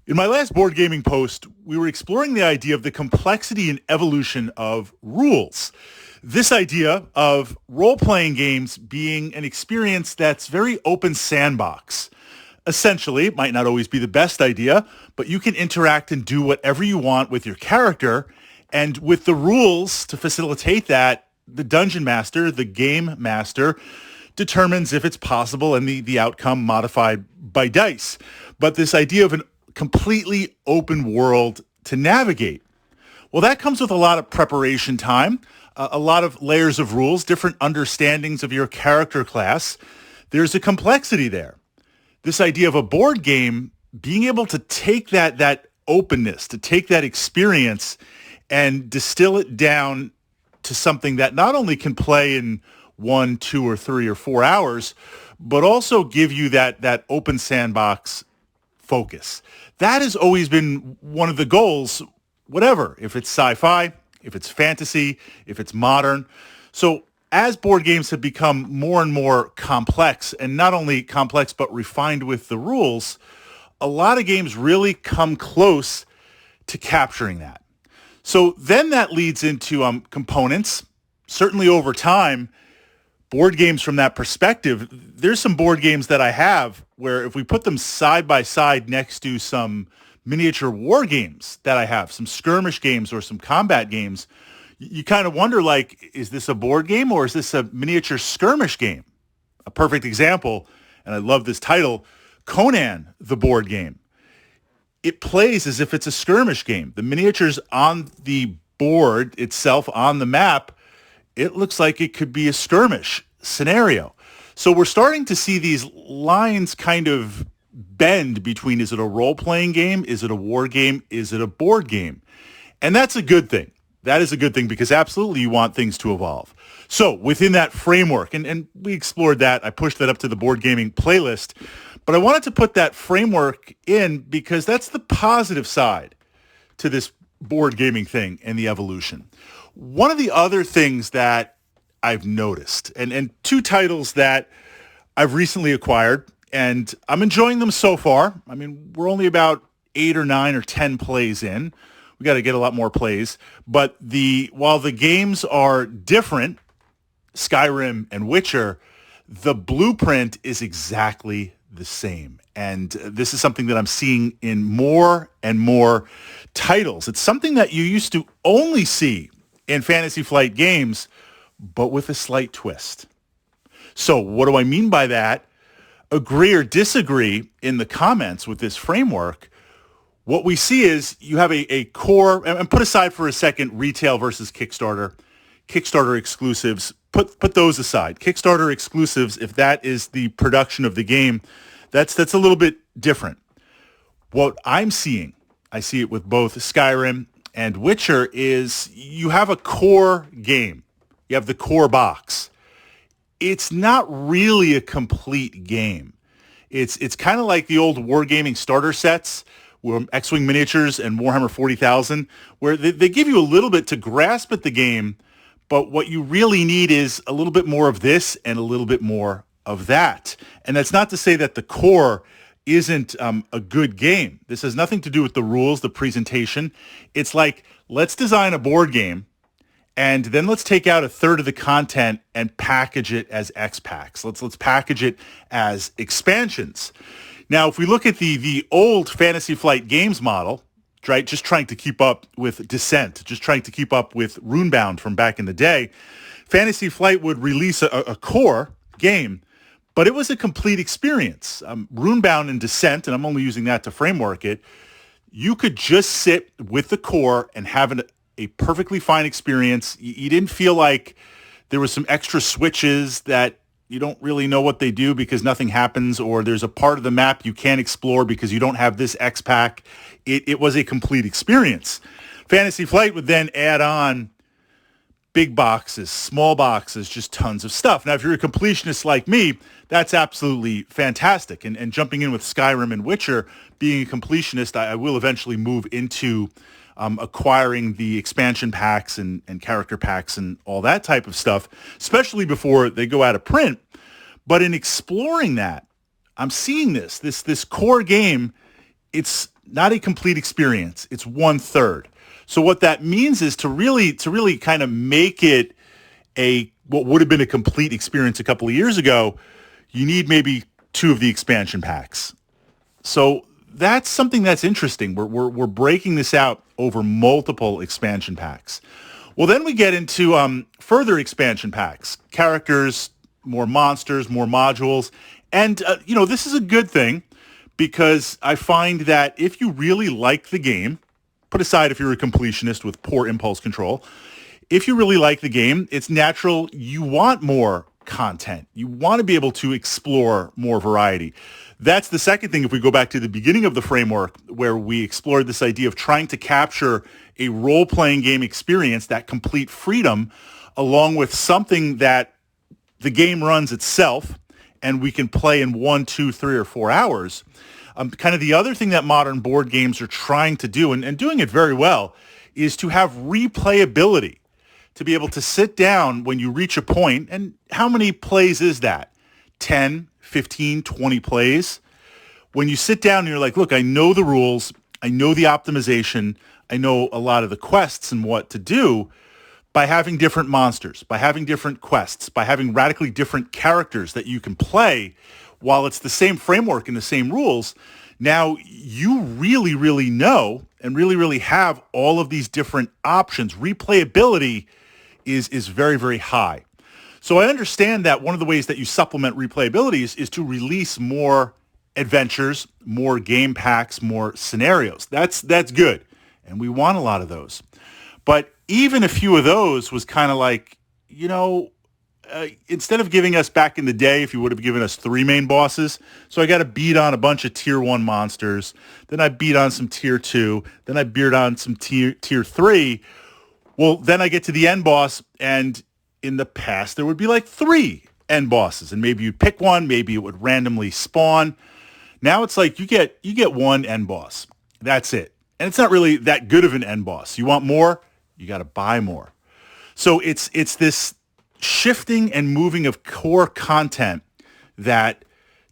In my last board gaming post, we were exploring the idea of the complexity and evolution of rules. This idea of role-playing games being an experience that's very open sandbox. Essentially, it might not always be the best idea, but you can interact and do whatever you want with your character. And with the rules to facilitate that, the dungeon master, the game master, determines if it's possible and the outcome modified by dice. But this idea of an completely open world to navigate. Well, that comes with a lot of preparation time, a lot of layers of rules, different understandings of your character class. There's a complexity there. This idea of a board game being able to take that openness, to take that experience and distill it down to something that not only can play in 1, 2, or 3 or 4 hours, but also give you that open sandbox focus. That has always been one of the goals, whatever, if it's sci-fi, if it's fantasy, if it's modern. So as board games have become more and more complex, and not only complex but refined with the rules, a lot of games really come close to capturing that. So then that leads into components. Certainly over time, board games from that perspective, there's some board games that I have where if we put them side by side next to some miniature war games that I have, some skirmish games or some combat games, you kind of wonder, like, is this a board game or is this a miniature skirmish game? A perfect example, and I love this title, Conan, the board game. It plays as if it's a skirmish game. The miniatures on the board itself, on the map, it looks like it could be a skirmish scenario. So we're starting to see these lines kind of bend between, is it a role-playing game? Is it a war game? Is it a board game? And that's a good thing. That is a good thing because absolutely you want things to evolve. So within that framework, and we explored that, I pushed that up to the board gaming playlist, but I wanted to put that framework in because that's the positive side to this board gaming thing and the evolution. One of the other things that I've noticed, and two titles that I've recently acquired, and I'm enjoying them so far. I mean, we're only about 8 or 9 or 10 plays in. We got to get a lot more plays. But while the games are different, Skyrim and Witcher, the blueprint is exactly the same. And this is something that I'm seeing in more and more titles. It's something that you used to only see in Fantasy Flight games, but with a slight twist. So what do I mean by that? Agree or disagree in the comments with this framework. What we see is you have a core, and put aside for a second retail versus Kickstarter. Kickstarter exclusives, put those aside. Kickstarter exclusives, if that is the production of the game, that's a little bit different. What I'm seeing, I see it with both Skyrim and Witcher, is you have a core game. You have the core box. It's not really a complete game. It's kind of like the old wargaming starter sets, X-Wing miniatures and Warhammer 40,000, where they give you a little bit to grasp at the game, but what you really need is a little bit more of this and a little bit more of that. And that's not to say that the core isn't a good game. This has nothing to do with the rules, the presentation. It's like, let's design a board game, and then let's take out a third of the content and package it as X packs. Let's package it as expansions. Now, if we look at the old Fantasy Flight Games model, right, just trying to keep up with Descent, just trying to keep up with Runebound from back in the day, Fantasy Flight would release a core game, but it was a complete experience. Runebound and Descent, and I'm only using that to framework it, you could just sit with the core and have a perfectly fine experience. You didn't feel like there was some extra switches that you don't really know what they do because nothing happens, or there's a part of the map you can't explore because you don't have this X pack. It was a complete experience. Fantasy Flight would then add on big boxes, small boxes, just tons of stuff. Now, if you're a completionist like me, that's absolutely fantastic. And jumping in with Skyrim and Witcher, being a completionist, I will eventually move into acquiring the expansion packs and character packs and all that type of stuff, especially before they go out of print. But in exploring that, I'm seeing this core game, it's not a complete experience. It's 1/3. So what that means is to really kind of make it what would have been a complete experience a couple of years ago, you need maybe 2 of the expansion packs. So that's something that's interesting. We're breaking this out over multiple expansion packs. Well, then we get into further expansion packs, characters, more monsters, more modules. And, this is a good thing because I find that if you really like the game, put aside if you're a completionist with poor impulse control, if you really like the game, it's natural you want more content. You want to be able to explore more variety. That's the second thing. If we go back to the beginning of the framework where we explored this idea of trying to capture a role-playing game experience, that complete freedom, along with something that the game runs itself and we can play in 1, 2, 3, or 4 hours. Kind of the other thing that modern board games are trying to do, and doing it very well, is to have replayability, to be able to sit down when you reach a point, and how many plays is that? 10, 15, 20 plays? When you sit down and you're like, look, I know the rules, I know the optimization, I know a lot of the quests and what to do, by having different monsters, by having different quests, by having radically different characters that you can play, while it's the same framework and the same rules, now you really, really know and really, really have all of these different options. Replayability is very, very high. So I understand that one of the ways that you supplement replayability is to release more adventures, more game packs, more scenarios. That's good. And we want a lot of those. But even a few of those was kind of like, instead of giving us back in the day, if you would have given us 3 main bosses, so I got to beat on a bunch of tier 1 monsters, then I beat on some tier 2, then I beat on some tier 3. Well, then I get to the end boss, and in the past there would be like 3 end bosses, and maybe you'd pick one, maybe it would randomly spawn. Now it's like you get one end boss. That's it. And it's not really that good of an end boss. You want more? You got to buy more. So it's this shifting and moving of core content that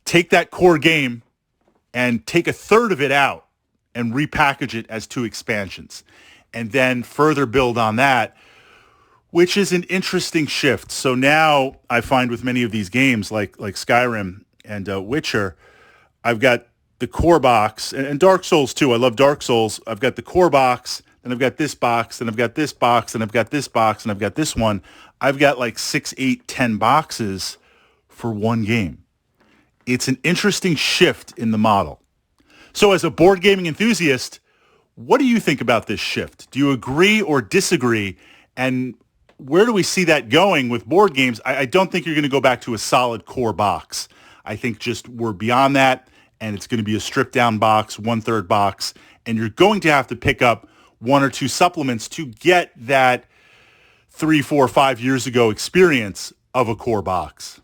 take that core game and take a third of it out and repackage it as 2 expansions and then further build on that, which is an interesting shift. So now I find with many of these games like Skyrim and Witcher, I've got the core box and Dark Souls too. I love Dark Souls. I've got the core box, then I've got this box, then I've got this box, and I've got this box, and I've got this one. I've got like 6, 8, 10 boxes for one game. It's an interesting shift in the model. So as a board gaming enthusiast, what do you think about this shift? Do you agree or disagree? And where do we see that going with board games? I don't think you're going to go back to a solid core box. I think just we're beyond that, and it's going to be a stripped down box, 1/3 box, and you're going to have to pick up 1 or 2 supplements to get that 3, 4, 5 years ago experience of a core box.